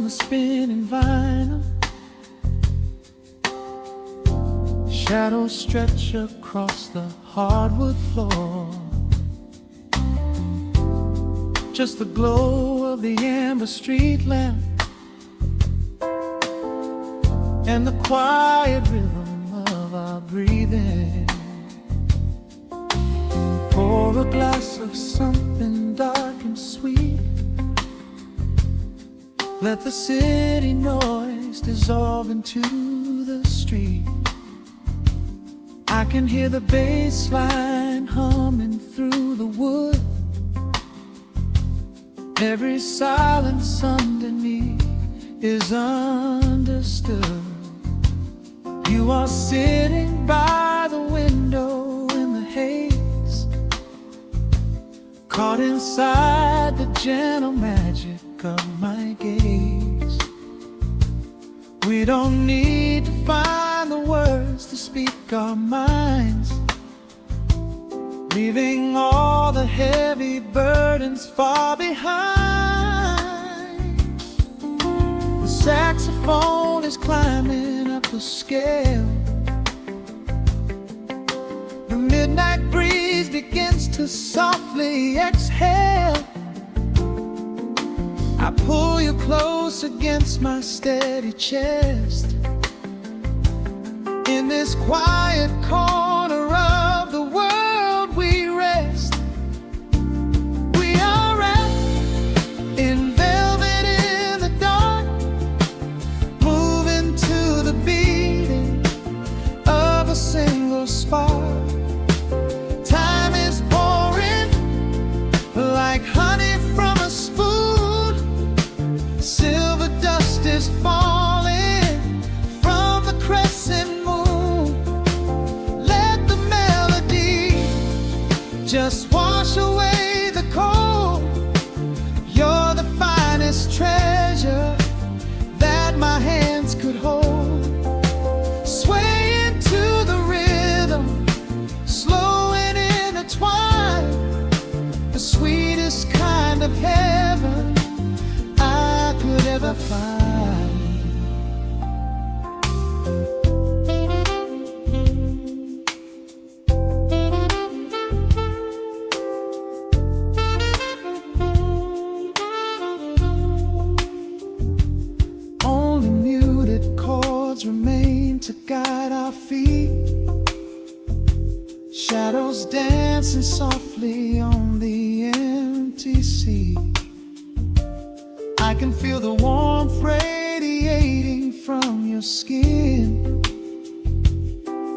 on the spinning vinyl. Shadows stretch across the hardwood floor. Just the glow of the amber street lamp and the quiet rhythm of our breathing. Pour a glass of something dark and sweet. Let the city noise dissolve into the street. I can hear the bass line humming through the wood. Every silence underneath is understood. You are sitting by the window in the haze, caught inside the gentle magic of my gaze. We don't need to find the words to speak our minds, leaving all the heavy burdens far behind. The saxophone is climbing up the scale. The midnight breeze begins to softly exhale. I pull you close against my steady chest. In this quiet corner of the world we rest. We are wrapped in velvet in the dark, moving to the beating of a single spark. Time is pouring like honey from a spoon. Silver dust is falling from the crescent moon. Let the melody just wash away the cold. You're the finest treasure that my hands could hold. Swaying to the rhythm, slow and intertwined. The sweetest kind of heaven I could ever find. Only muted chords remain to guide our feet. Shadows dancing softly on the empty sea. I can feel the warmth radiating from your skin.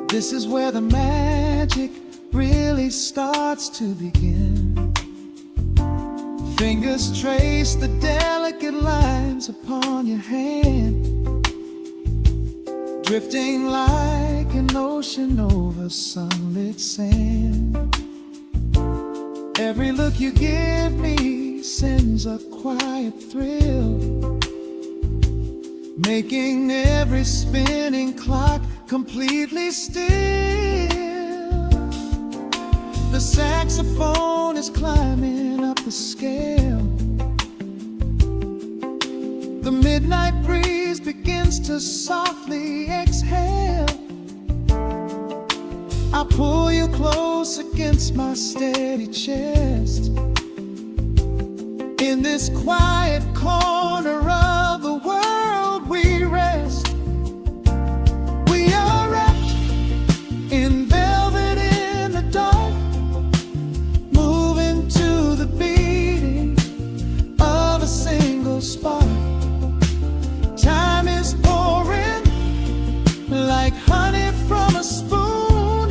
This is where the magic really starts to begin. Fingers trace the delicate lines upon your hand, drifting like an ocean over sunlit sand. Every look you give me sends a quiet thrill, making every spinning clock completely still. The saxophone is climbing up the scale. The midnight breeze begins to softly exhale. I pull you close against my steady chest. In this quiet corner of the world we rest. We are wrapped in velvet in the dark, moving to the beating of a single spark. Time is pouring like honey from a spoon.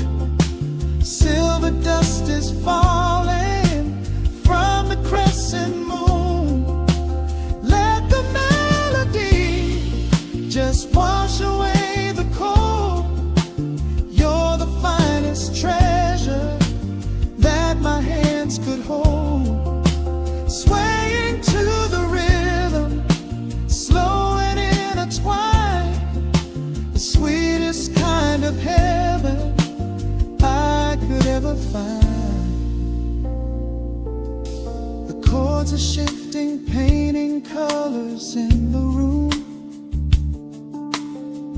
Silver dust is falling from the crescent moon. Let the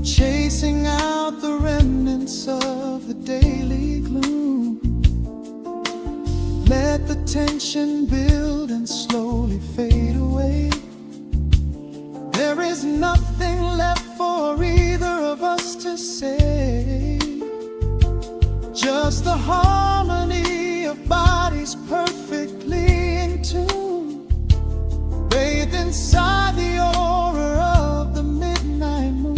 chasing out the remnants of the daily gloom. Let the tension build and slowly fade away. There is nothing left for either of us to say, just the harmony of bodies perfectly in tune, bathed inside the aura of the midnight moon.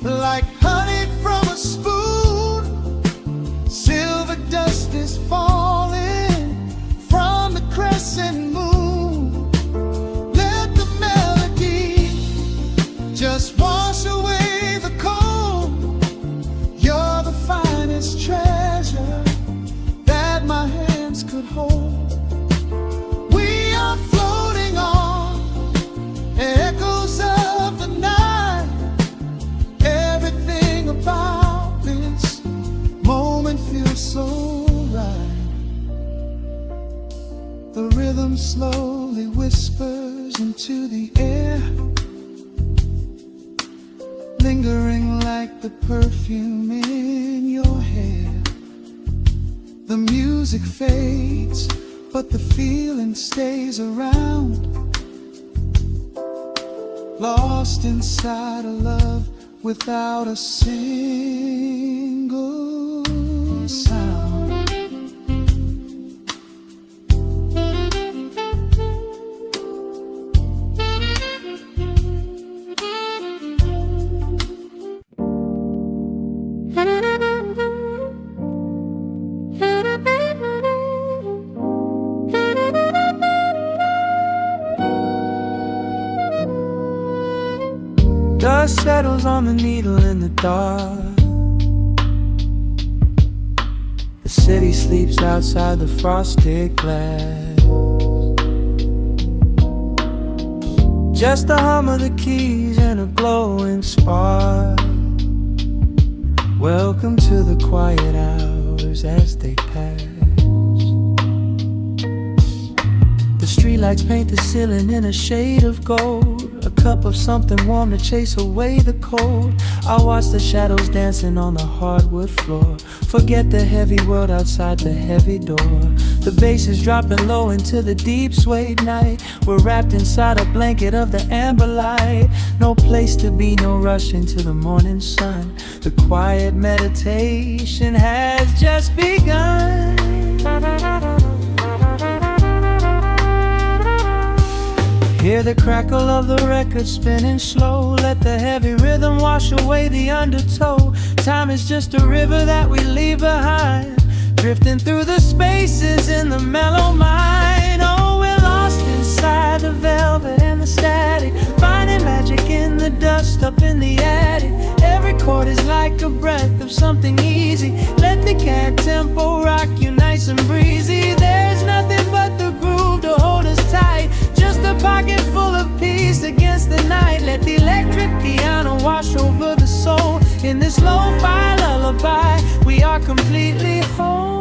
Like honey from a spoon, silver dust is falling from the crescent moon. Let the melody just wash away the cold. You're the finest treasure that my hands could hold. We are floating on echoes of the night. About this moment feels so right. The rhythm slowly whispers into the air, lingering like the perfume in your hair. The music fades, but the feeling stays around, lost inside a love without a single sound. Dust settles on the needle in the dark. The city sleeps outside the frosted glass. Just the hum of the keys and a glowing spark. Welcome to the quiet hours as they pass. The streetlights paint the ceiling in a shade of gold. A cup of something warm to chase away the cold. I watch the shadows dancing on the hardwood floor. Forget the heavy world outside the heavy door. The bass is dropping low into the deep suede night. We're wrapped inside a blanket of the amber light. No place to be, no rush into the morning sun. The quiet meditation has just begun. Hear the crackle of the record spinning slow. Let the heavy rhythm wash away the undertow. Time is just a river that we leave behind, drifting through the spaces in the mellow mind. Oh, we're lost inside the velvet and the static, finding magic in the dust up in the attic. Every chord is like a breath of something easy. Let the cat tempo rock you nice and breezy. There's nothing but the groove to hold us tight, just a pocket full of peace against the night. Let the electric piano wash over the soul. In this lo-fi lullaby, we are completely whole.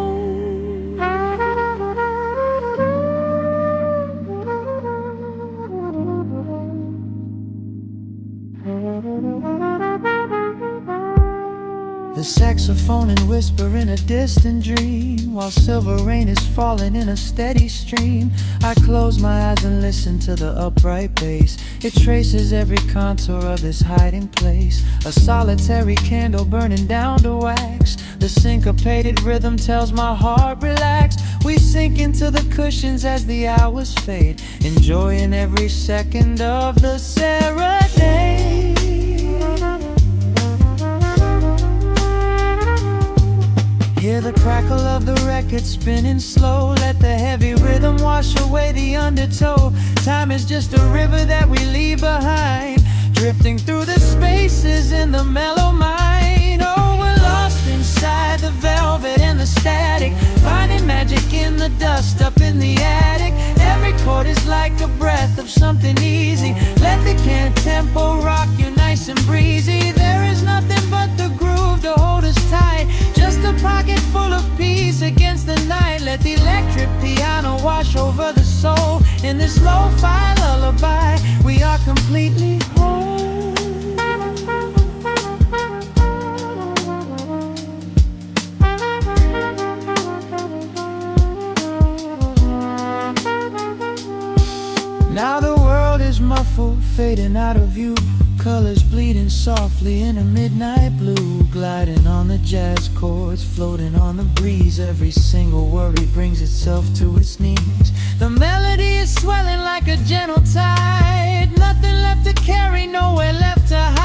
The saxophone and whisper in a distant dream, while silver rain is falling in a steady stream. I close my eyes and listen to the upright bass. It traces every contour of this hiding place. A solitary candle burning down to wax. The syncopated rhythm tells my heart relax. We sink into the cushions as the hours fade, enjoying every second of the serenade. the crackle of the record spinning slow. Let the heavy rhythm wash away the undertow. Time is just a river that we leave behind, drifting through the spaces in the mellow mind. Oh, we're lost inside the velvet and the static, finding magic in the dust up in the attic. Every chord is like a breath of something easy. Let the can tempo rock you nice and breezy. There is nothing but the groove to hold us tight, just a pocket full of peace against the night. Let the electric piano wash over the soul. In this lo-fi lullaby, we are completely whole. Now the world is muffled, fading out of view. Colors bleeding softly in a midnight blue, gliding on the jazz chords, floating on the breeze. Every single worry brings itself to its knees. The melody is swelling like a gentle tide, nothing left to carry, nowhere left to hide.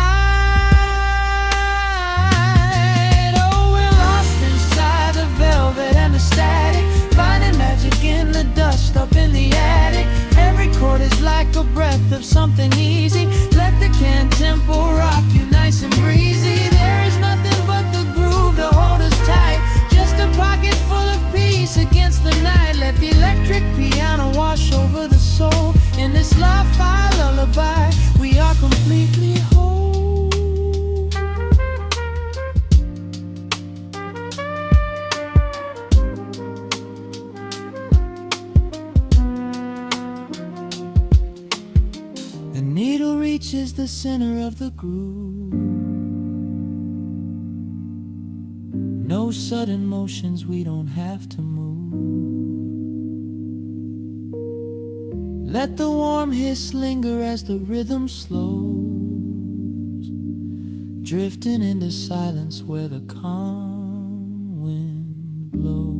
Oh, we're lost inside the velvet and the static, finding magic in the dust up in the attic. Every chord is like a breath of something easy. Let the can tempo rock you nice and breezy. There is nothing but the groove to hold us tight, just a pocket full of peace against the night. Let the electric piano wash over the soul. In this lo-fi lullaby, we are completely whole. The needle reaches the center of the groove. No sudden motions, we don't have to move. Let the warm hiss linger as the rhythm slows, drifting into silence where the calm wind blows.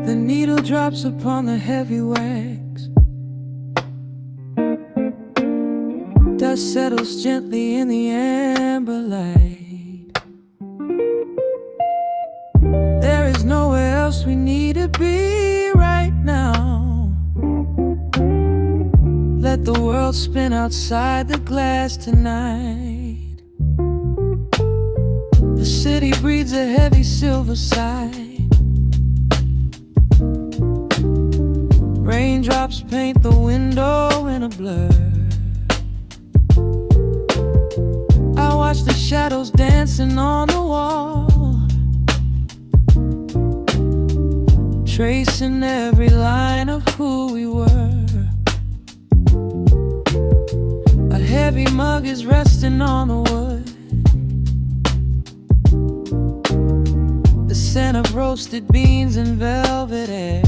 The needle drops upon the heavy wax. Dust settles gently in the amber light. There is nowhere else we need to be right now. Let the world spin outside the glass tonight. The city breathes a heavy silver sigh. Raindrops paint the window in a blur. I watch the shadows dancing on the wall, tracing every line of who we were. A heavy mug is resting on the wood, the scent of roasted beans and velvet air.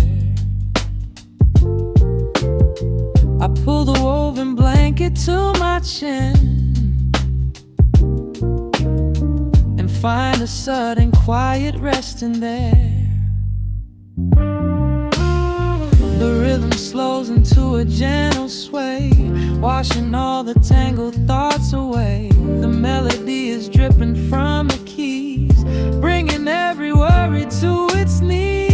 I pull the woven blanket to my chin and find a sudden quiet resting there. The rhythm slows into a gentle sway, washing all the tangled thoughts away. The melody is dripping from the keys, bringing every worry to its knees.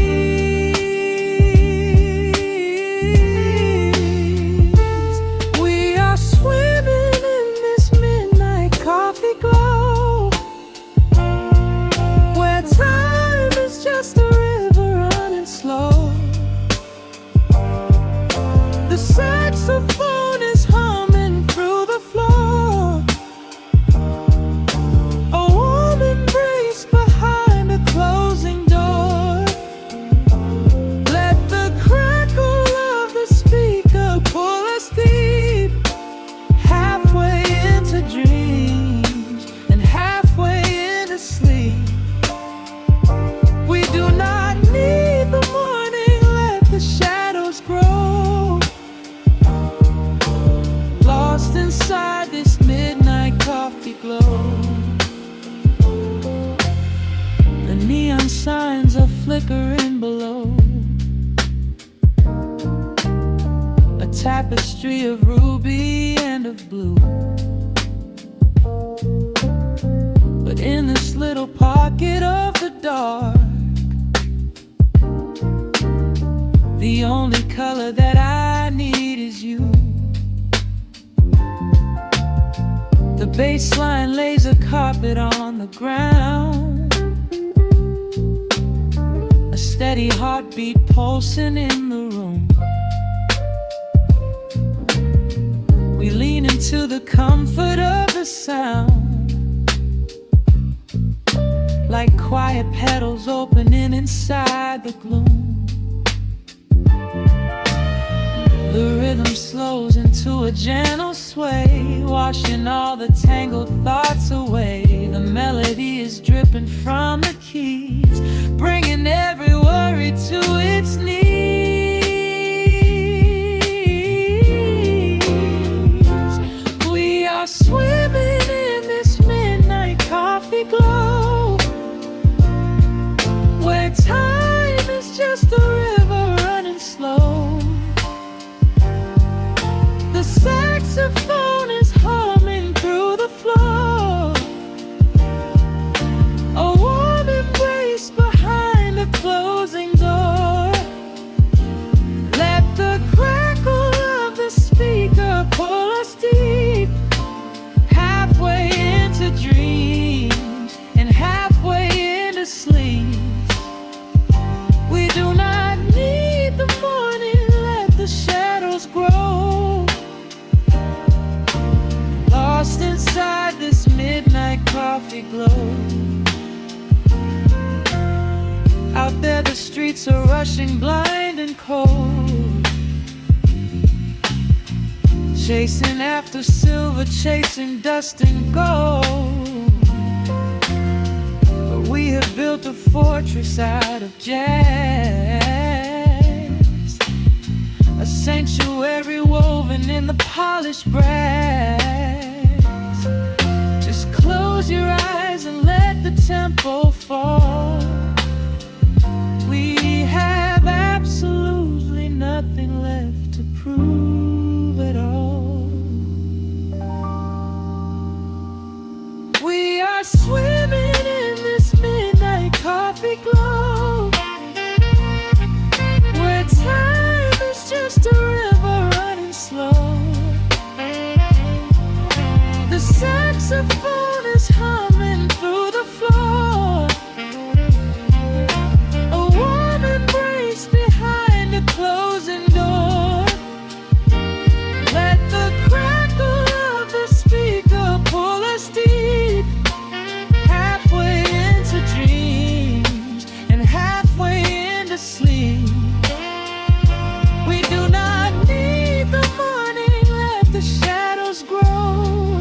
The saxophone is humming through the floor, a warm embrace behind a closing door. flickering below. A tapestry of ruby and of blue. But in this little pocket of the dark, the only color that I need is you. The bassline lays a carpet on the ground, a steady heartbeat pulsing in the room. We lean into the comfort of the sound, like quiet petals opening inside the gloom. The rhythm slows into a gentle sway, washing all the tangled thoughts away. The melody is dripping from the keys, bringing every worry to its knees. We are swimming in this midnight coffee glow, where time is just a river running slow. The saxophone is humming through the floor, a warm embrace behind a closing door. Let the crackle of the speaker pull us deep, halfway into dreams and halfway into sleep. We do not need the morning, let the shadows grow. Lost inside this midnight coffee glow. Out there the streets are rushing blind and cold, chasing after silver, chasing dust and gold. But we have built a fortress out of jazz, a sanctuary woven in the polished brass. Just close your eyes and let the tempo fall. We have absolutely nothing left to prove at all. We are swimming in this midnight coffee glow, where time is just a river running slow. The saxophone is humming through the floor, a warm embrace behind a closing door. Let the crackle of the speaker pull us deep, halfway into dreams and halfway into sleep. We do not need the morning, let the shadows grow.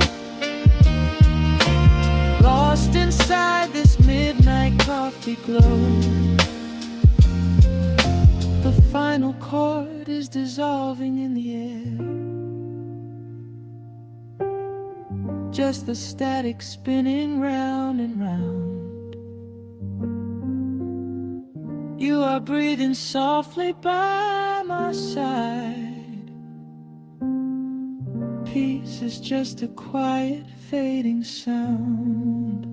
Lost inside this midnight coffee glow. The final chord is dissolving in the air, just the static spinning round and round. You are breathing softly by my side. Peace is just a quiet fading sound.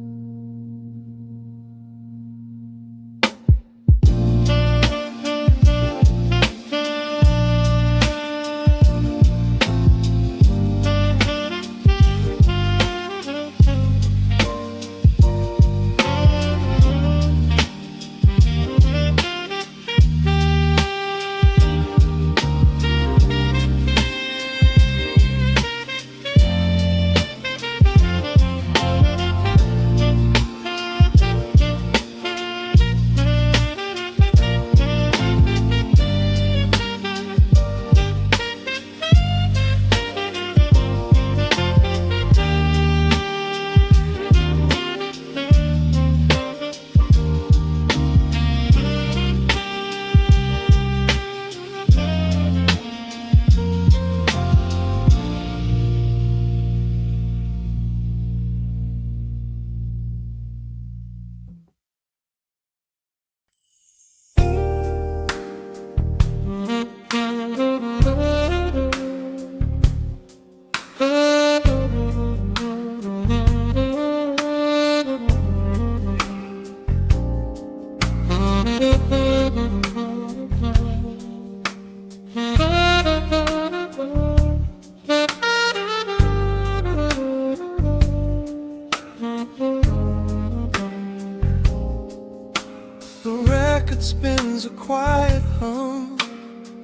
that spins a quiet hum,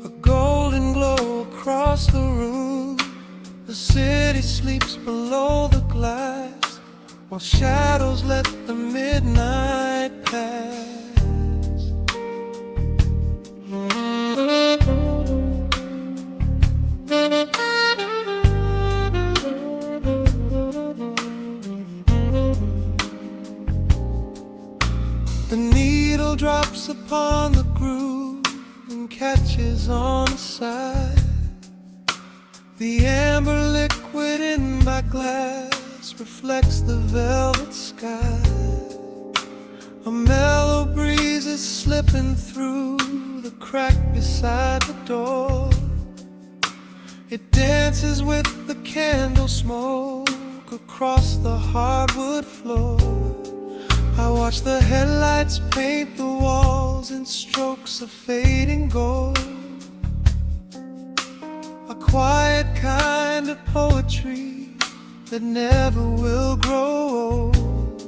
a golden glow across the room. The city sleeps below the glass, while shadows let the midnight pass. The needle drops upon the groove and catches on the side. The amber liquid in my glass reflects the velvet sky. A mellow breeze is slipping through the crack beside the door. It dances with the candle smoke across the hardwood floor. I watch the headlights paint the walls in strokes of fading gold. A quiet kind of poetry that never will grow old.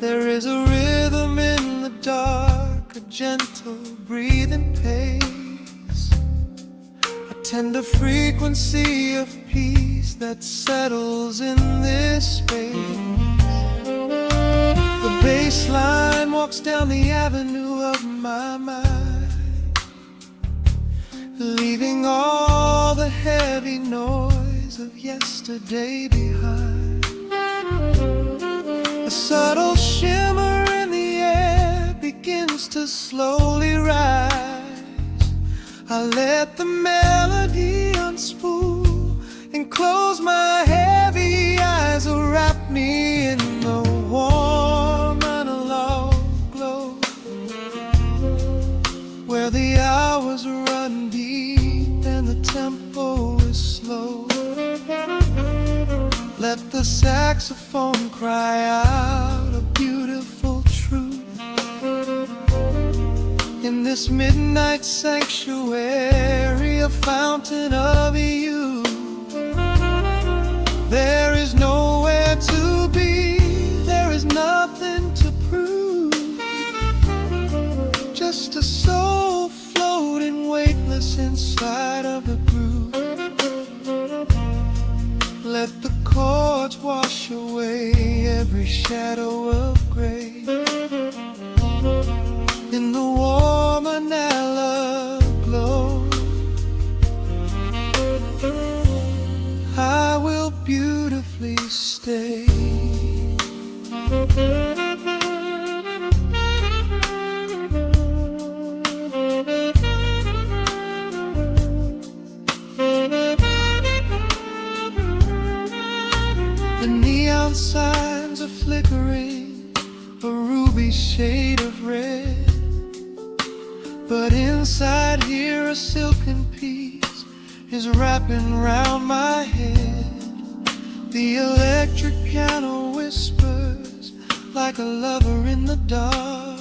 There is a rhythm in the dark, a gentle breathing pace, a tender frequency of peace that settles in this space. The bass line walks down the avenue of my mind, leaving all the heavy noise of yesterday behind. A subtle shimmer in the air begins to slowly rise. I let the melody unspool and close my heavy eyes, wrap me in the warm analog glow, where the hours run deep and the tempo is slow. Let the saxophone cry out a beautiful truth in this midnight sanctuary, a fountain of youth. There is nowhere to be, there is nothing to prove, just a soul floating weightless inside of the groove. Let the chords wash away every shadow of gray. In the warm analog glow, I will beautifully stay. The neon signs are flickering, a ruby shade of red, but inside here a silken peace is wrapping round my head. The electric piano whispers like a lover in the dark,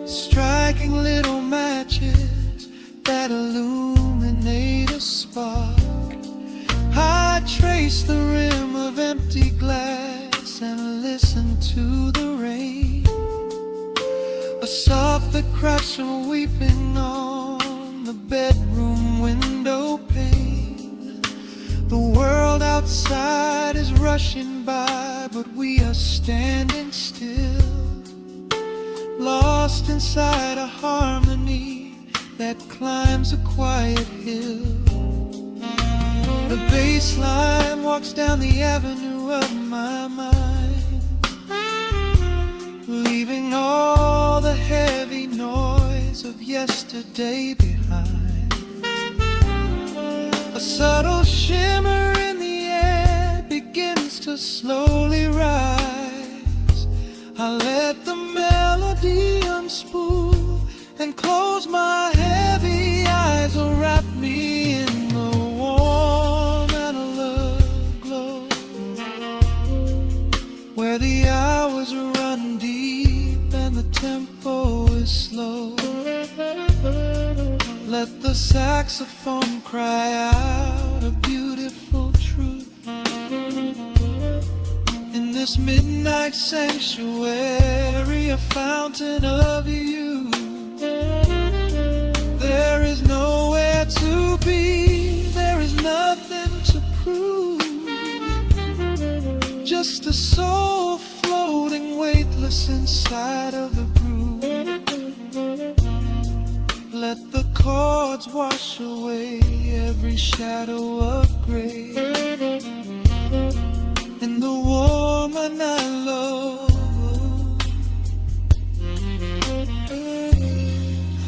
striking little matches that illuminate a spark. I trace the rim of empty glass and listen to the rain, a soft crash weeping on the bedroom window pane. The world outside is rushing by, but we are standing still, lost inside a harmony that climbs a quiet hill. The bass line walks down the avenue of my mind, leaving all the heavy noise of yesterday behind. A subtle shimmer in the air begins to slowly rise. I let the melody unspool and close my heavy eyes, wrap me in the warm analog glow, where the hours run deep and the tempo is slow. Let the saxophone cry out a beautiful truth in this midnight sanctuary, carry a fountain of you. There is nowhere to be, there is nothing to prove. Just a soul floating weightless inside of the groove. Let the chords wash away every shadow of gray. And the woman I love,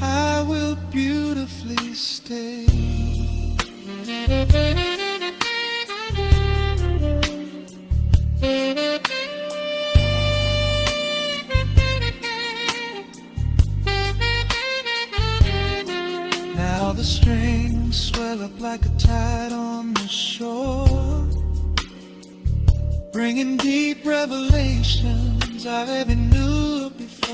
I will beautifully stay. Now the strings swell up like a tide on the shore, bringing deep revelations I've ever knew before.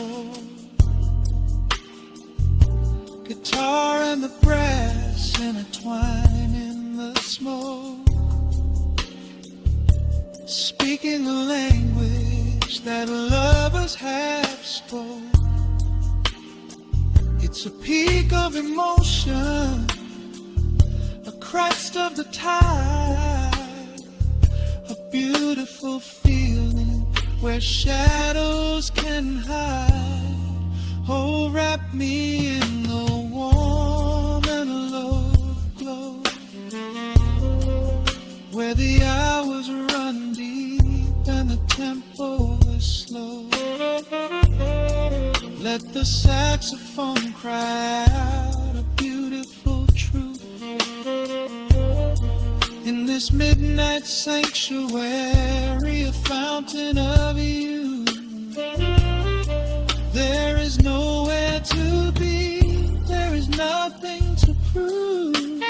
Guitar and the brass intertwine in the smoke, speaking the language that lovers have spoke. It's a peak of emotion, a crest of the tide, a beautiful feeling where shadows can hide. Oh, wrap me in the warm and love glow, where the hours run deep and the tempo is slow. Let the saxophone cry out a beautiful truth in this midnight sanctuary, a fountain of you. There is nowhere to be, there is nothing to prove.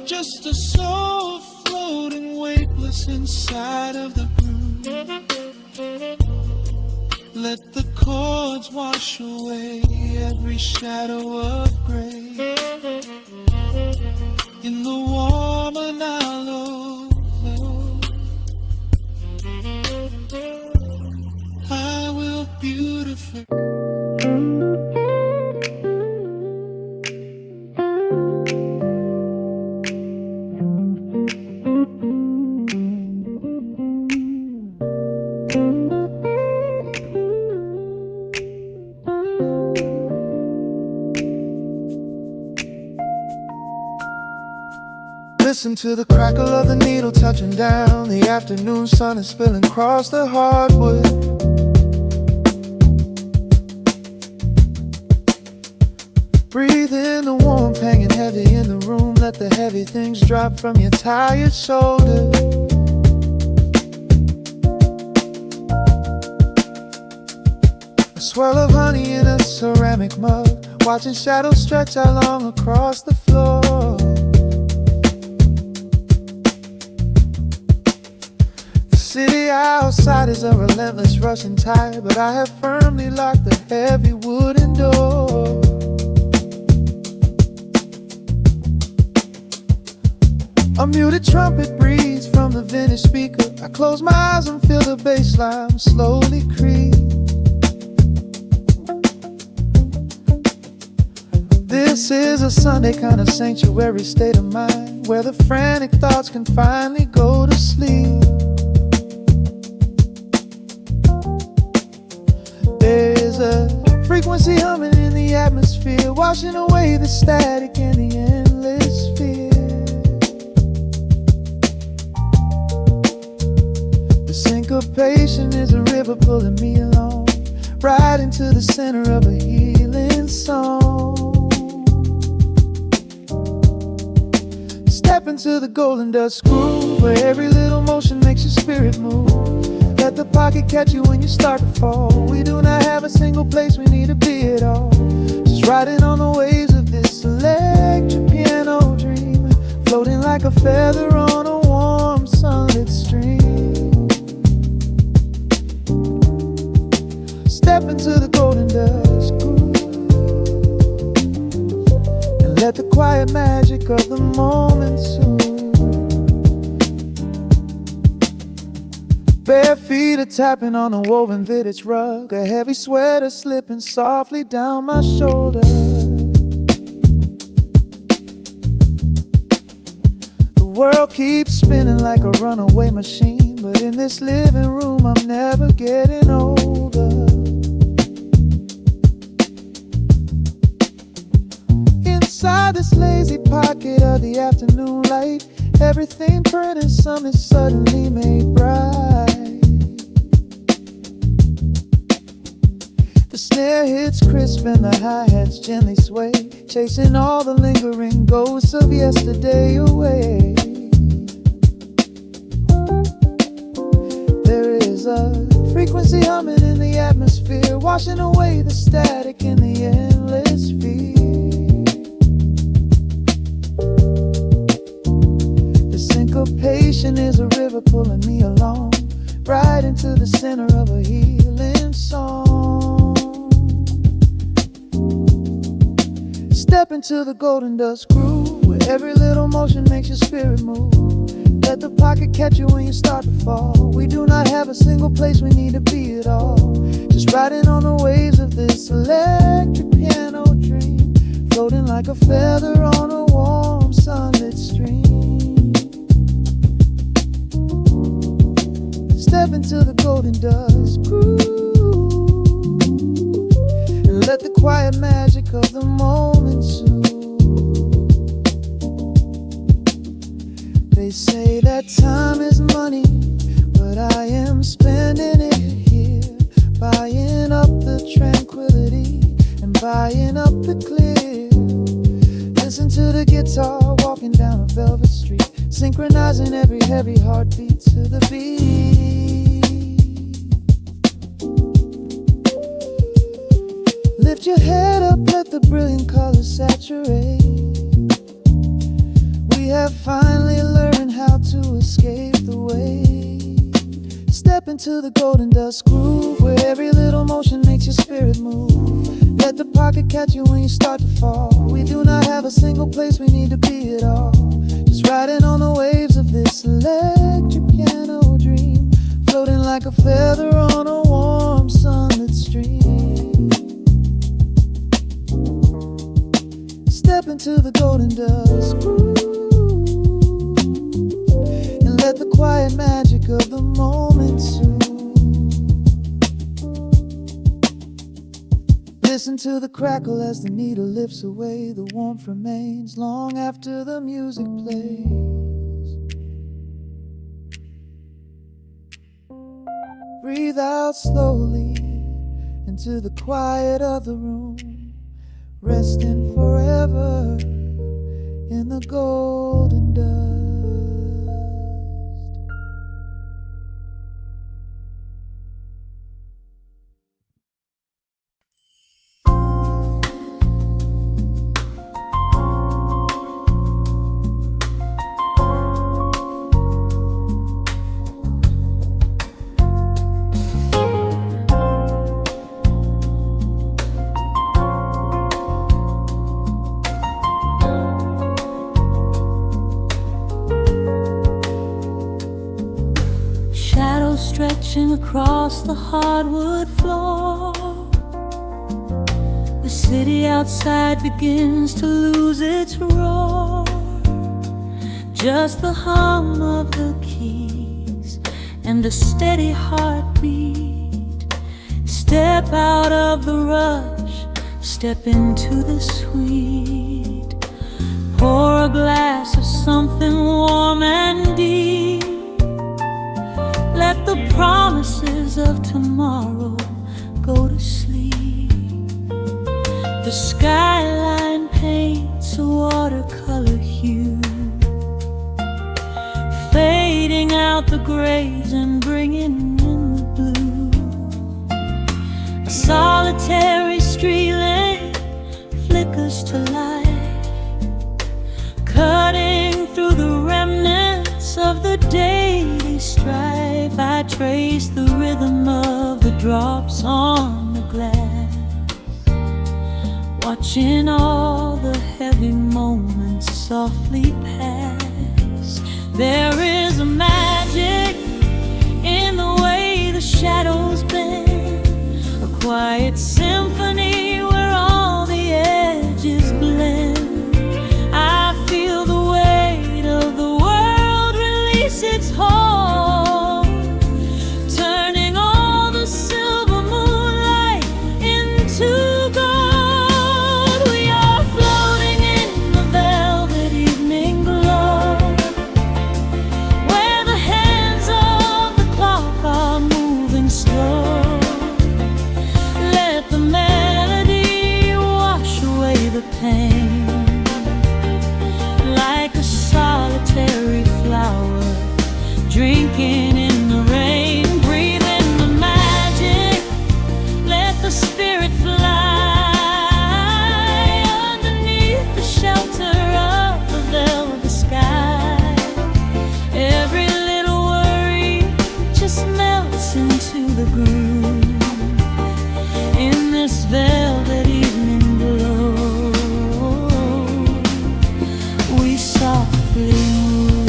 Just a soul floating weightless inside of the groove. Let the chords wash away every shadow of gray. In the warm and hollow, I will beautifully. Listen to the crackle of the needle touching down. The afternoon sun is spilling across the hardwood. Breathe in the warmth hanging heavy in the room. Let the heavy things drop from your tired shoulders. A swirl of honey in a ceramic mug, watching shadows stretch out long across the floor. The city outside is a relentless rushing tide, but I have firmly locked the heavy wooden door. A muted trumpet breathes from the vintage speaker. I close my eyes and feel the bass line slowly creep. This is a Sunday kind of sanctuary state of mind, where the frantic thoughts can finally go to sleep. There's a frequency humming in the atmosphere, washing away the static and the endless fear. The syncopation is a river pulling me along, right into the center of a healing song. Step into the golden dust groove, where every little motion makes your spirit move. Let the pocket catch you when you start to fall. We do not have a single place we need to be at all. Just riding on the waves of this electric piano dream, floating like a feather on a warm sunlit stream. Step into the golden dust groove, and let the quiet magic of the moment soothe. Bare feet are tapping on a woven vintage rug, a heavy sweater slipping softly down my shoulder. The world keeps spinning like a runaway machine, but in this living room I'm never getting older. Inside this lazy pocket of the afternoon light, everything burning, something suddenly made bright. The snare hits crisp and the hi-hats gently sway, chasing all the lingering ghosts of yesterday away. There is a frequency humming in the atmosphere, washing away the static in the endless fear. Syncopation is a river pulling me along, right into the center of a healing song. Step into the golden dust groove, where every little motion makes your spirit move. Let the pocket catch you when you start to fall. We do not have a single place we need to be at all. Just riding on the waves of this electric piano dream, floating like a feather on a warm sunlit stream. Step into the golden dust groove and let the quiet magic of the moment soothe. They say that time is money, but I am spending it here, buying up the tranquility and buying up the clear. Listen to the guitar walking down a velvet street, synchronizing every heavy heartbeat to the beat. Lift your head up, let the brilliant colors saturate. We have finally learned how to escape the weight. Step into the golden dust groove, where every little motion makes your spirit move. Let the pocket catch you when you start to fall. We do not have a single place we need to be at all. Just riding on the waves of this electric piano dream, floating like a feather on a warm sunlit stream. Step into the golden dust groove and let the quiet magic of the moment soothe. Listen to the crackle as the needle lifts away. The warmth remains long after the music plays. Breathe out slowly into the quiet of the room, resting forever in the golden dust. Stretching across the hardwood floor, the city outside begins to lose its roar. Just the hum of the keys and a steady heartbeat. Step out of the rush, step into the sweet. Pour a glass of something warm and deep. Let the promises of tomorrow go to sleep. The skyline paints a watercolor hue, fading out the grays and bringing in the blue. A solitary street lamp flickers to light, cutting through the remnants of the daily strife. I trace the rhythm of the drops on the glass, watching all the heavy moments softly pass. There is a magic in the way drinking in the rain, breathing the magic. Let the spirit fly underneath the shelter of the velvet sky. Every little worry just melts into the groove in this velvet evening glow. We softly move.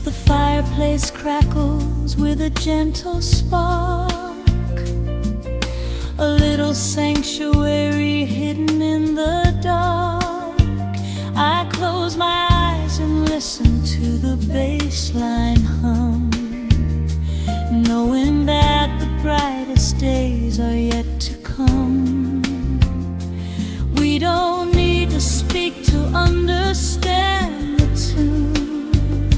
The fireplace crackles with a gentle spark, a little sanctuary hidden in the dark. I close my eyes and listen to the bass line hum, knowing that the brightest days are yet to come. We don't need to speak to understand the tune,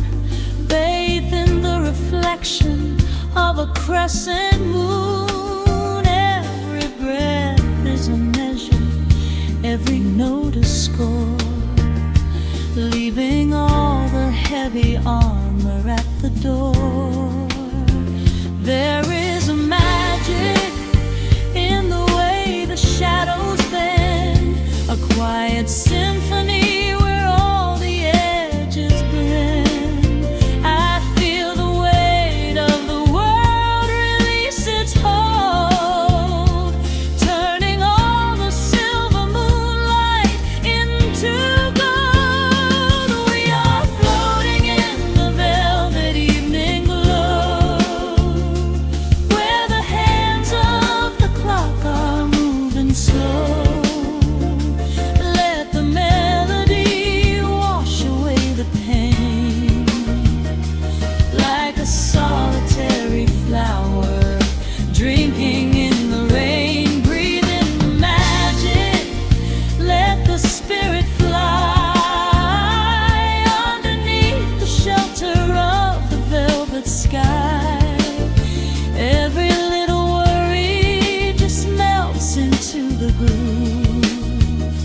bathed in the reflection of a crescent moon. Every breath is a measure, every note a score, leaving all the heavy armor at the door. There is a magic in the way the shadows bend, a quiet symphony where all the edges blend. I feel the weight of the world release its hold, turning all the silver moonlight into gold. We are floating in the velvet evening glow, where the hands of the clock are moving slow. Let the melody wash away the pain, like a solitary flower drinking in the rain, breathing the magic. Let the spirit fly underneath the shelter of the velvet sky. Every little worry just melts into the groove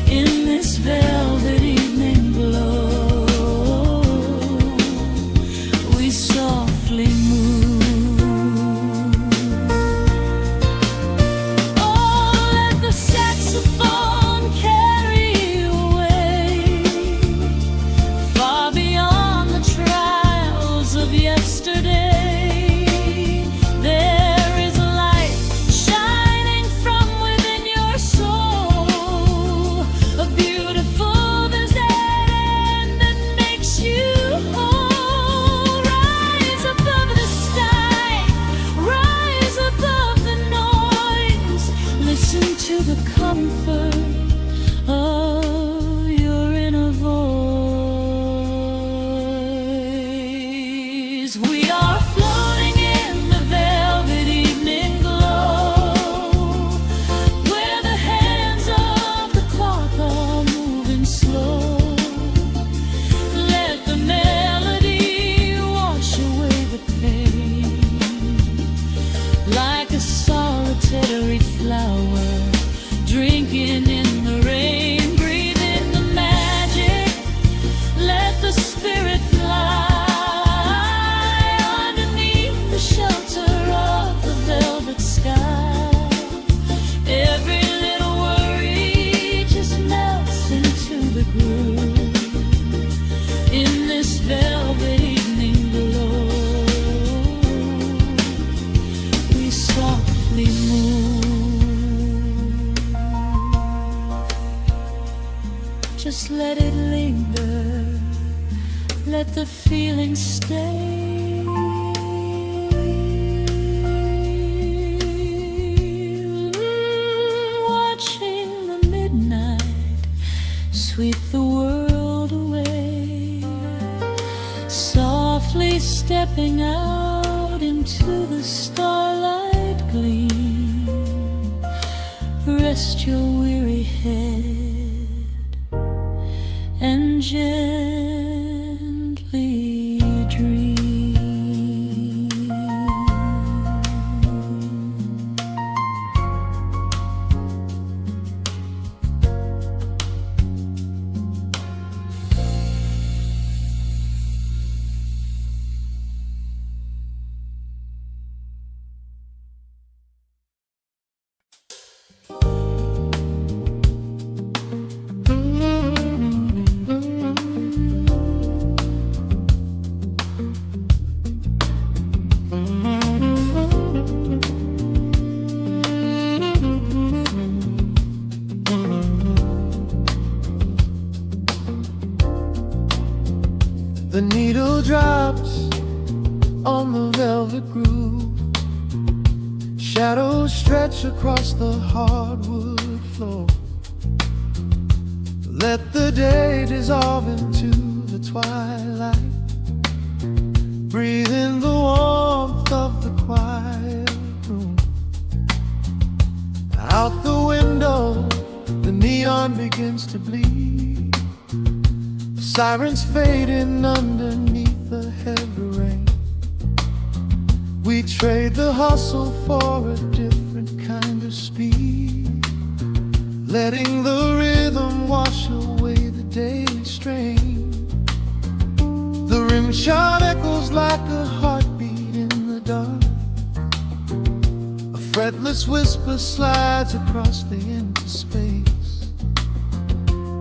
in this velvet evening glow. We softly move. Oh, let the saxophone carry you away, far beyond the trials of yesterday. There is a light shining from within your soul, a beautiful vision that makes you whole. Rise above the sky, rise above the noise, listen to the comfort of your inner voice. We are floating in the velvet evening glow, where the hands of the clock are moving slow. Let the melody wash away the pain, like a solitary flower drinking in the rain, breathing the magic. Let the spirit fly underneath the shelter of the velvet sky. Every little worry just melts into the groove in this velvet evening glow. We softly move. Just let it linger, let the feeling stay. Watching the midnight sweep the world away, softly stepping out into the starlight gleam. Rest your weary head and gently dream. The needle drops on the velvet groove. Shadows stretch across the hardwood floor. Let the day dissolve into the twilight. Breathe in the warmth of the quiet room. Out the window, the neon begins to bleed. Sirens fading underneath the heavy rain. We trade the hustle for a different kind of speed, letting the rhythm wash away the daily strain. The rim shot echoes like a heartbeat in the dark. A fretless whisper slides across the empty space.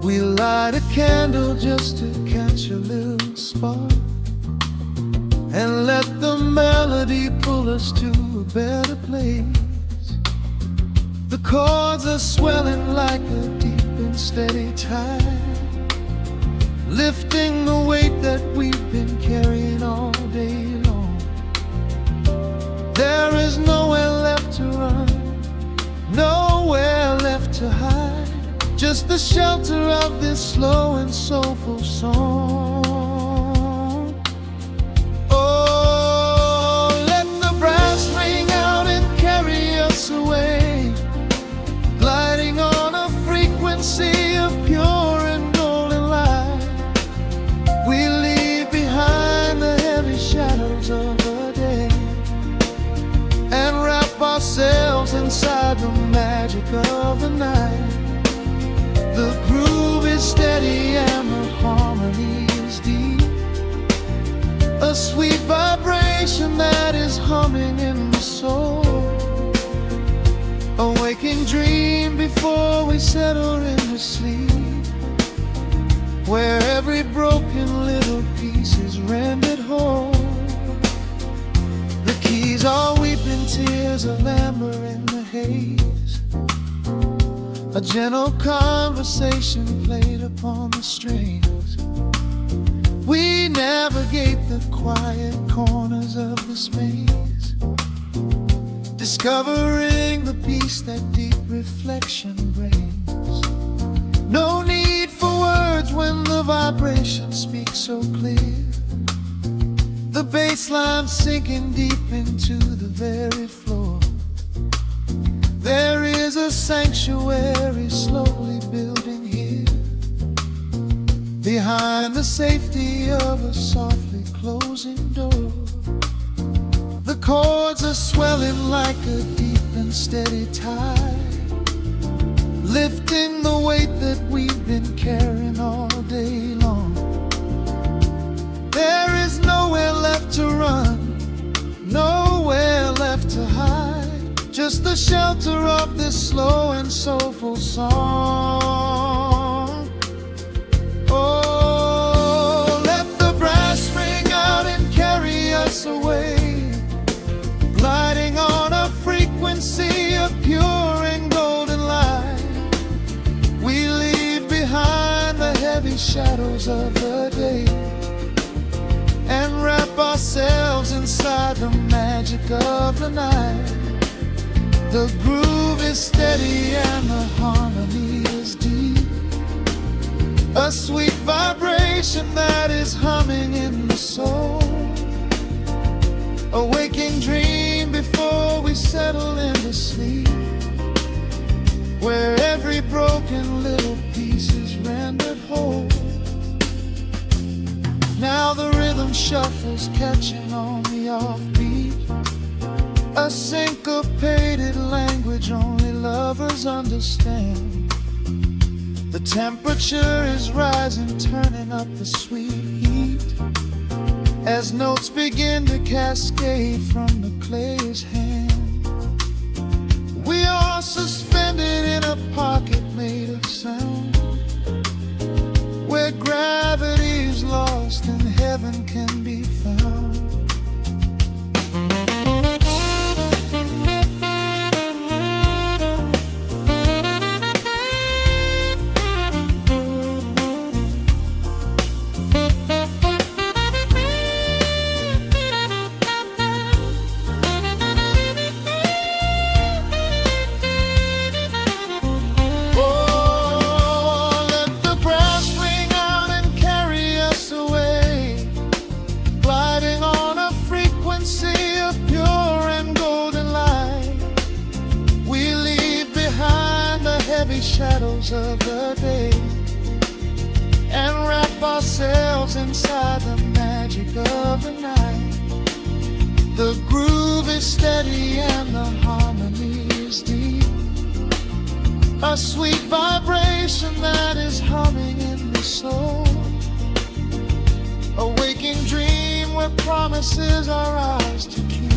We light a candle just to catch a little spark, and let the melody pull us to a better place. The chords are swelling like a deep and steady tide, lifting the weight that we've been carrying all day long. There is nowhere left to run, nowhere left to hide. Just the shelter of this slow and soulful song. Oh, let the brass ring out and carry us away, gliding on a frequency of pure and golden light. We leave behind the heavy shadows of the day, and wrap ourselves inside the magic of the night. The groove is steady and the harmony is deep, a sweet vibration that is humming in the soul. A waking dream before we settle into sleep, where every broken little piece is rendered whole. The keys are weeping tears of amber in the haze, a gentle conversation played upon the strings. We navigate the quiet corners of this maze, discovering the peace that deep reflection brings. No need for words when the vibration speaks so clear. The bass line sinking deep into the very floor. There is a sanctuary slowly building here, behind the safety of a softly closing door. The chords are swelling like a deep and steady tide, lifting the weight that we've been carrying all day long. There is nowhere left to run, nowhere left to hide. Just the shelter of this slow and soulful song. Oh, let the brass ring out and carry us away, gliding on a frequency of pure and golden light. We leave behind the heavy shadows of the day, and wrap ourselves inside the magic of the night. The groove is steady and the harmony is deep, a sweet vibration that is humming in the soul. A waking dream before we settle into sleep, where every broken little piece is rendered whole. Now the rhythm shuffles, catching on the offbeat, a syncopated language only lovers understand. The temperature is rising, turning up the sweet heat, as notes begin to cascade from the clay's hand. We are suspended heavy shadows of the day and wrap ourselves inside the magic of the night. The groove is steady and the harmony is deep, a sweet vibration that is humming in the soul, a waking dream where promises are ours to keep,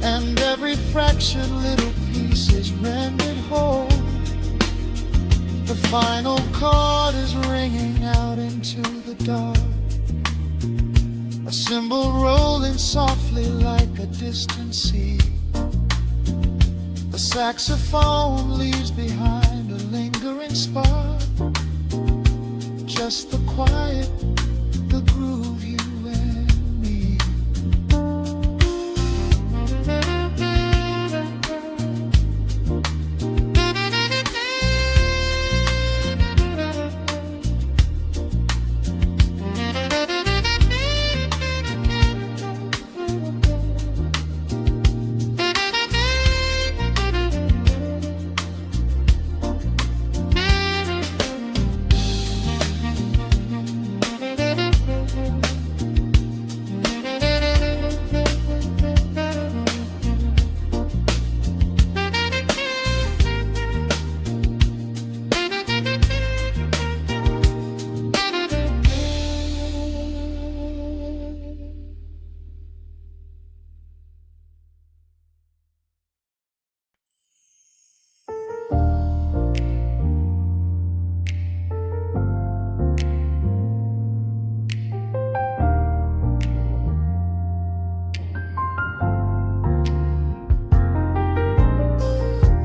and every fraction little piece is rendered whole. The final chord is ringing out into the dark, a cymbal rolling softly like a distant sea. The saxophone leaves behind a lingering spark, just the quiet, the groove, you and me.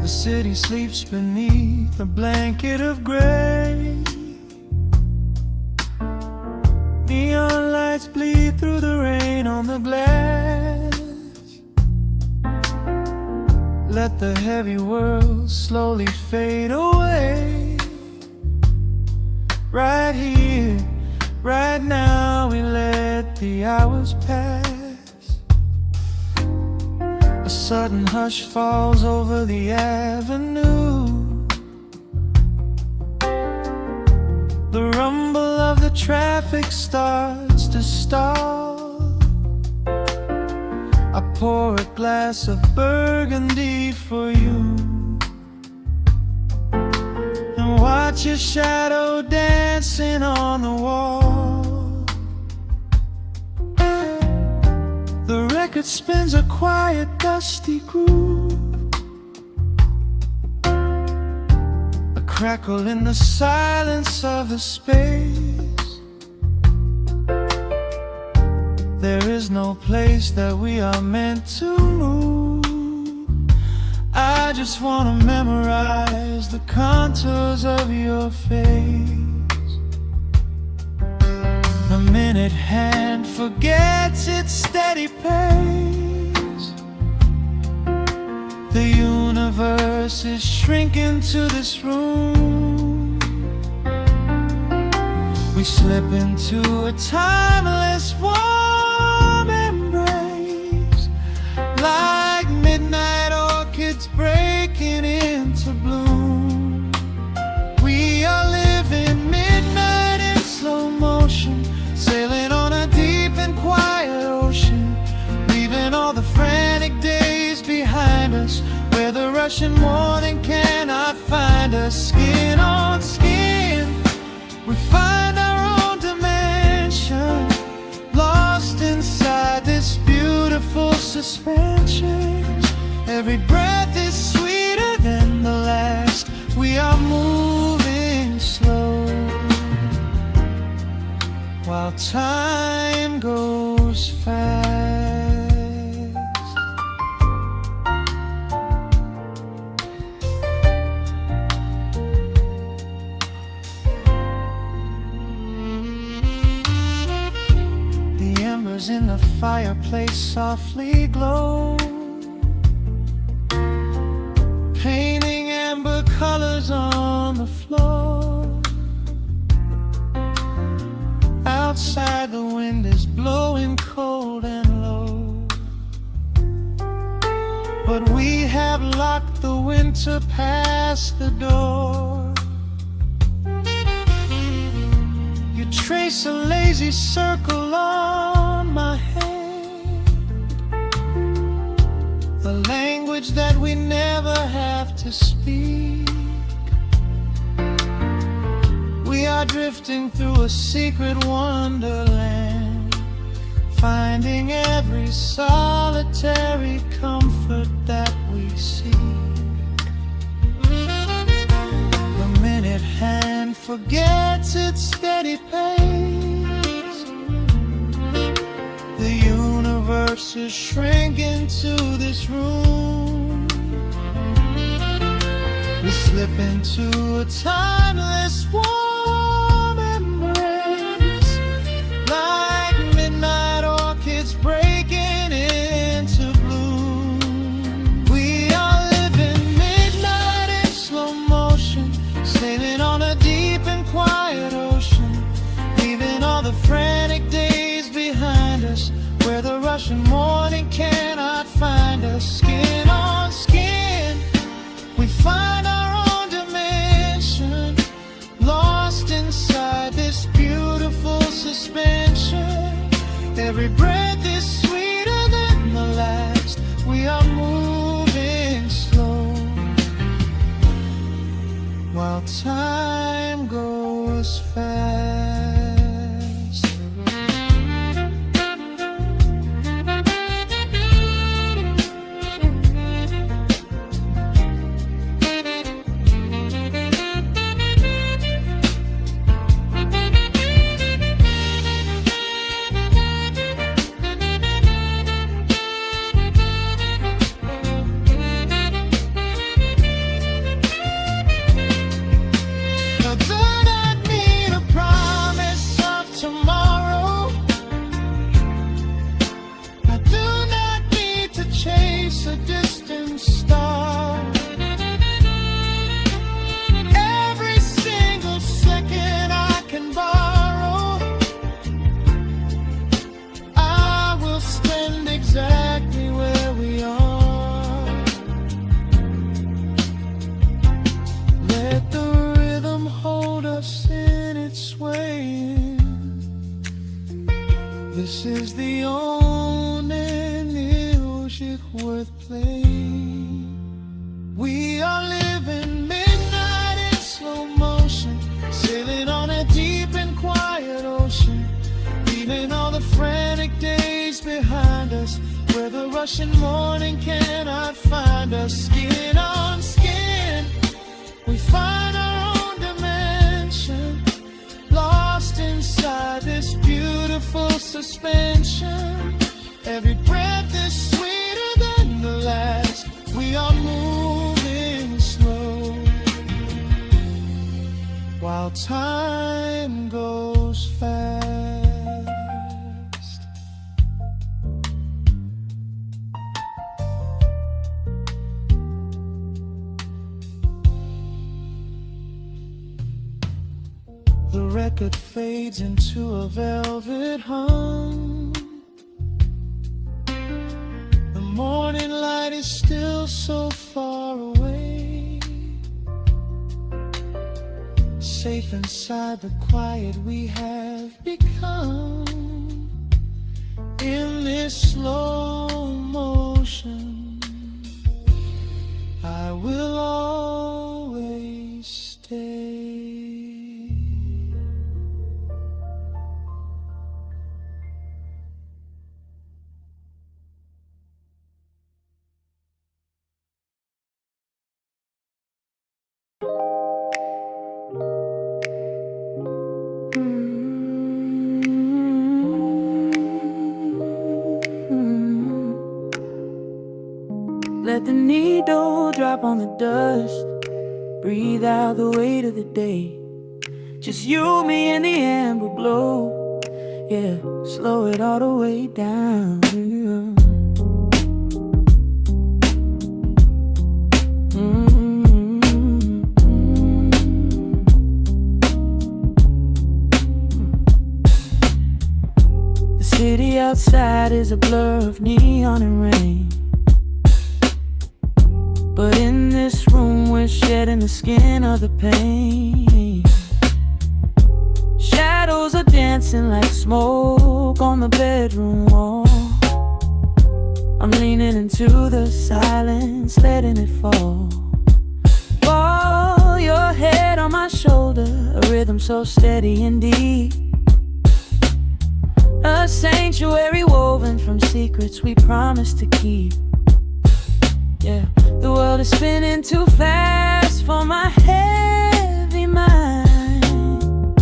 The city sleeps beneath a blanket of gray. Neon lights bleed through the rain on the glass. Let the heavy world slowly fade away. Right here, right now, we let the hours pass. A sudden hush falls over the avenue. The rumble of the traffic starts to stall. I pour a glass of burgundy for you and watch your shadow dancing on the wall. The record spins a quiet, dusty groove, a crackle in the silence of the space. There is no place that we are meant to move. I just wanna memorize the contours of your face. The minute hand forgets its steady pace. The universe is shrinking to this room. We slip into a timeless warm embrace, like midnight orchids breaking into bloom. We are living midnight in slow motion, sailing on a deep and quiet ocean, leaving all the frantic days behind us, where the rushing morning cannot find us. Skin on skin, we find our own dimension, lost inside this beautiful suspension. Every breath is sweeter than the last. We are moving slow, while time goes fast. The embers in the fireplace softly glow, painting amber colors on the floor. Outside the wind is blowing cold and low, but we have locked the window winter past the door. You trace a lazy circle on my hand, the language that we never have to speak. We are drifting through a secret wonderland, finding every solitary comfort that we seek. The minute hand forgets its steady pace, the universe is shrinking to this room. We slip into a timeless warm embrace, like midnight orchids breaking into bloom. We are living midnight in slow motion, sailing on a deep and quiet ocean, leaving all the frantic days behind us, where the rushing morning cannot find us. Skin on skin, we find our own dimension, lost inside this beautiful suspension. Every breath is sweeter than the last. We are moving slow, while time goes fast. A distant star, every single second I can borrow, I will spend exactly where we are. Let the rhythm hold us in its swaying. This is the only music worth playing. We are living midnight in slow motion, sailing on a deep and quiet ocean, leaving all the frantic days behind us, where the rushing morning cannot find us. Skin on skin, we find our own dimension, lost inside this beautiful suspension. Every breath is sweeter than the last. We are moving slow, while time goes fast. The record fades into a velvet hum. The morning light is still so far away. Safe inside the quiet we have become. In this slow motion, I will always stay. Let the needle drop on the dust. Breathe out the weight of the day. Just you, me, and the amber glow. Yeah, slow it all the way down. The city outside is a blur of neon and rain, but in this room the skin of the pain. Shadows are dancing like smoke on the bedroom wall. I'm leaning into the silence, letting it fall. Fall your head on my shoulder, a rhythm so steady and deep. A sanctuary woven from secrets we promised to keep. Yeah, the world is spinning too fast for my heavy mind,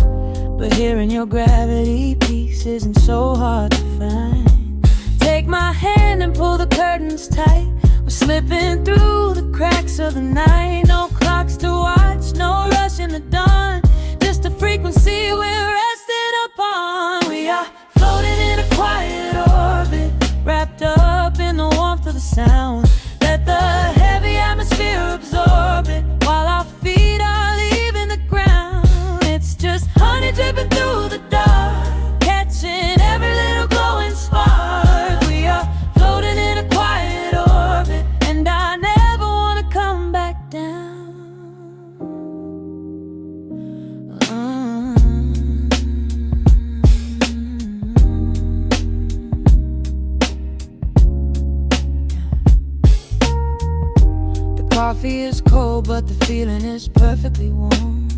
but hearing your gravity piece isn't so hard to find. Take my hand and pull the curtains tight. We're slipping through the cracks of the night. No clocks to watch, no rush in the dawn. Just a frequency we're resting upon. We are floating in a quiet orbit, wrapped up in the warmth of the sound. Let the heavy atmosphere absorb it, while our feet are leaving the ground. It's just honey dripping through the dark, catching every little glowing spark. We are floating in a quiet orbit, and I never want to come back down. Coffee is cold, but the feeling is perfectly warm.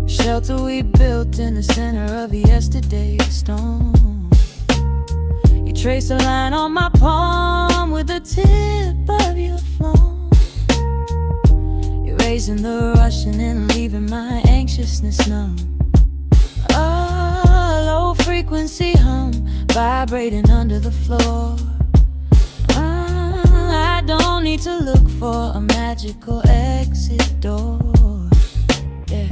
Shelter we built in the center of yesterday's storm. You trace a line on my palm with the tip of your phone, erasing the rushing and leaving my anxiousness numb. A low frequency hum vibrating under the floor. I don't need to look for a magical exit door. Yeah,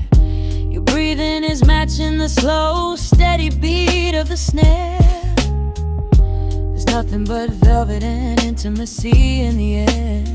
your breathing is matching the slow, steady beat of the snare. There's nothing but velvet and intimacy in the air.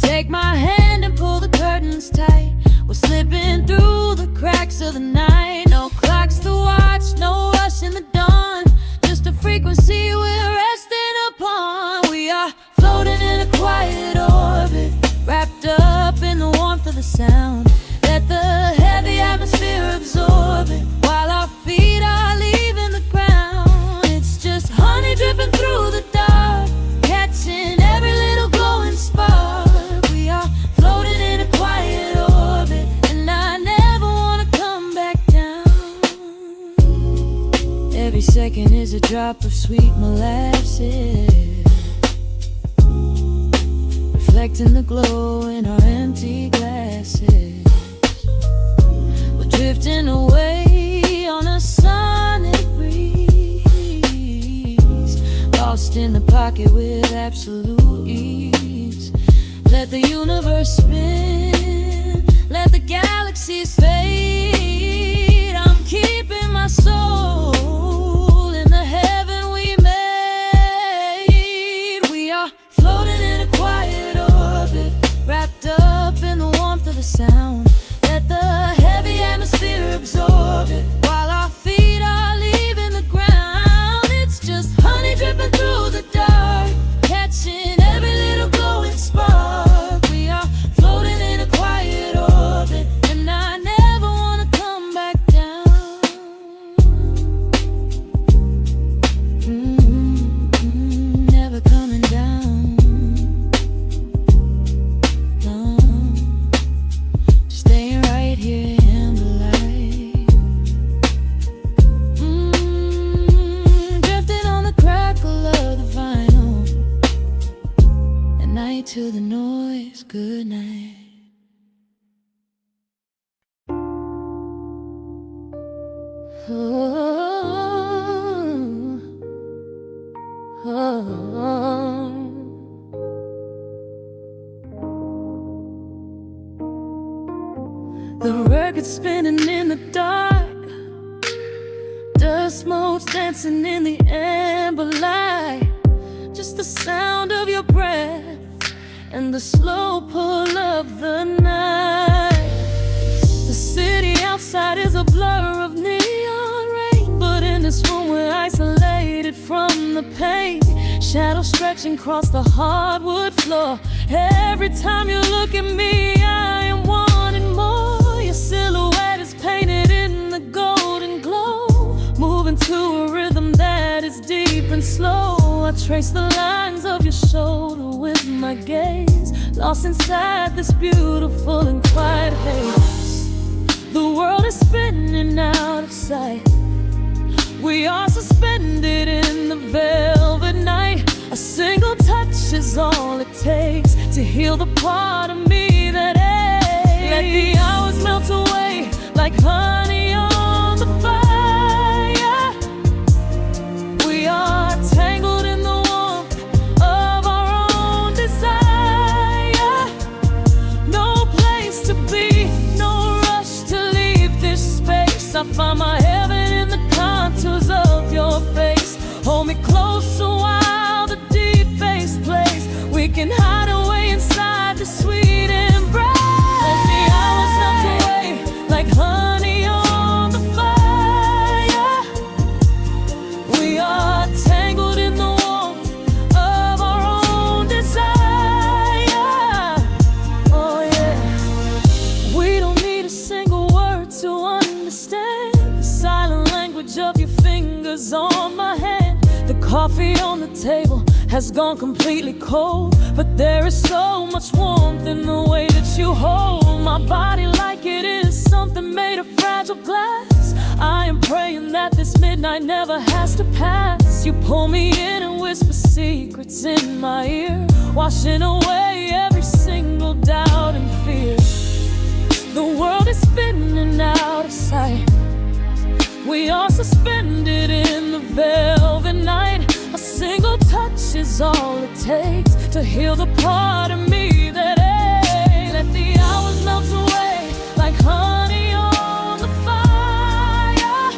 Take my hand and pull the curtains tight. We're slipping through the cracks of the night. No clocks to watch, no rush in the dawn. Just a frequency we're resting upon. We are floating in a quiet orbit, wrapped up in the warmth of the sound. Let the heavy atmosphere absorb it, while our feet are leaving the ground. It's just honey dripping through the dark, catching every little glowing spark. We are floating in a quiet orbit, and I never want to come back down. Every second is a drop of sweet molasses, reflecting the glow in our empty glasses. We're drifting away on a sonic breeze, lost in the pocket with absolute ease. Let the universe spin, let the galaxies fade. I'm keeping my soul in the heaven we made. We are floating in a quiet orbit, wrapped up in the warmth of the sound. Let the heavy atmosphere absorb it, while our feet are leaving the ground. It's just honey dripping through the dark, catching every little glowing spark. We are floating in a quiet orbit, and I never want to come back down. Never coming down. No, just staying right here in the light. Drifting on the crackle of the vinyl. At night to the noise, good night. The record's spinning in the dark, dust motes dancing in the amber light. Just the sound of your breath and the slow pull of the night. The city outside is a blur of neon rain, but in this room we're isolated from the pain. Shadows stretching across the hardwood floor, Every time you look at me, I am wanting more. Your silhouette is painted in the golden glow, moving to a rhythm that is deep and slow. I trace the lines of your shoulder with my gaze, lost inside this beautiful and quiet haze. The world is spinning out of sight. We are suspended in the velvet night. A single touch is all it takes to heal the part of me that aches. Let the hours melt away like honey on the fire. We are tangled in the warmth of our own desire. No place to be, no rush to leave this space. I find my heaven in the contours of your face. Hold me close a while the deep bass plays. We can hide away inside the sweet embrace. Let the hours melt away like honey on the fire. We are tangled in the warmth of our own desire. Oh yeah. We don't need a single word to understand the silent language of your fingers on my hand. The coffee on the table has gone completely cold, but there is so much warmth in the way that you hold my body like it is something made of fragile glass. I am praying that this midnight never has to pass. You pull me in and whisper secrets in my ear, washing away every single doubt and fear. The world is spinning out of sight. We are suspended in the velvet night. A single touch is all it takes to heal the part of me that aches. Let the hours melt away like honey on the fire.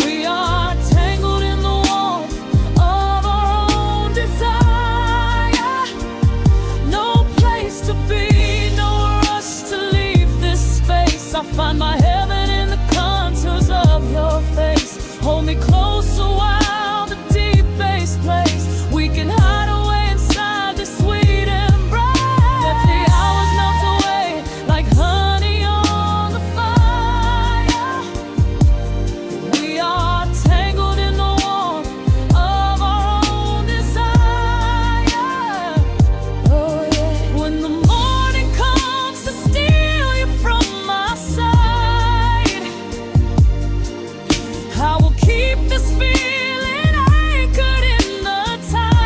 We are tangled in the warmth of our own desire. No place to be, no rush to leave this space. I find my heaven in the contours of your face. Hold me close a while the deep bass plays. We can hide away inside this sweet embrace. Let the hours melt away like honey on the fire. We are tangled in the warmth of our own desire. Oh yeah. When the morning comes to steal you from my side, I will keep this feeling anchored in the tide.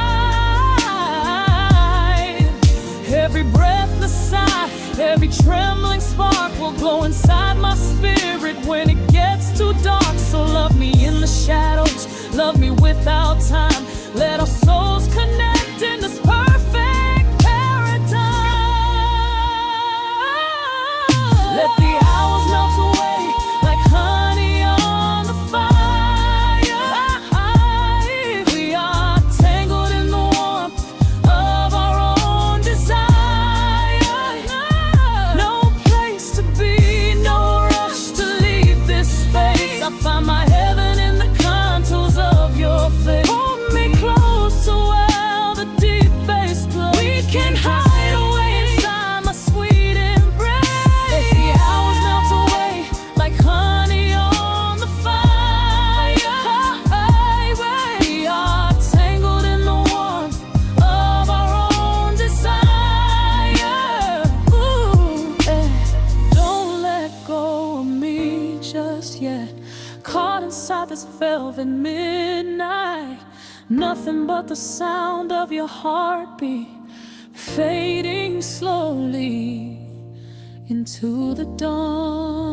Every breathless sigh, every trembling spark will glow inside my spirit when it gets too dark. So love me in the shadows, love me without time. Let our souls connect in this perfect paradise. Let the hours melt away like honey on the fire. We are tangled in the warmth of our own desire. No place to be, no rush to leave this space. I find my heaven in the contours of your face. Hold me close a while the deep bass plays. We can hide away inside my sweet embrace. Let the hours melt away like honey on the fire. We are tangled in the warmth of our own desire. Ooh, don't let go of me just yet. Caught inside this velvet midnight. Nothing but the sound of your heartbeat fading slowly into the dawn.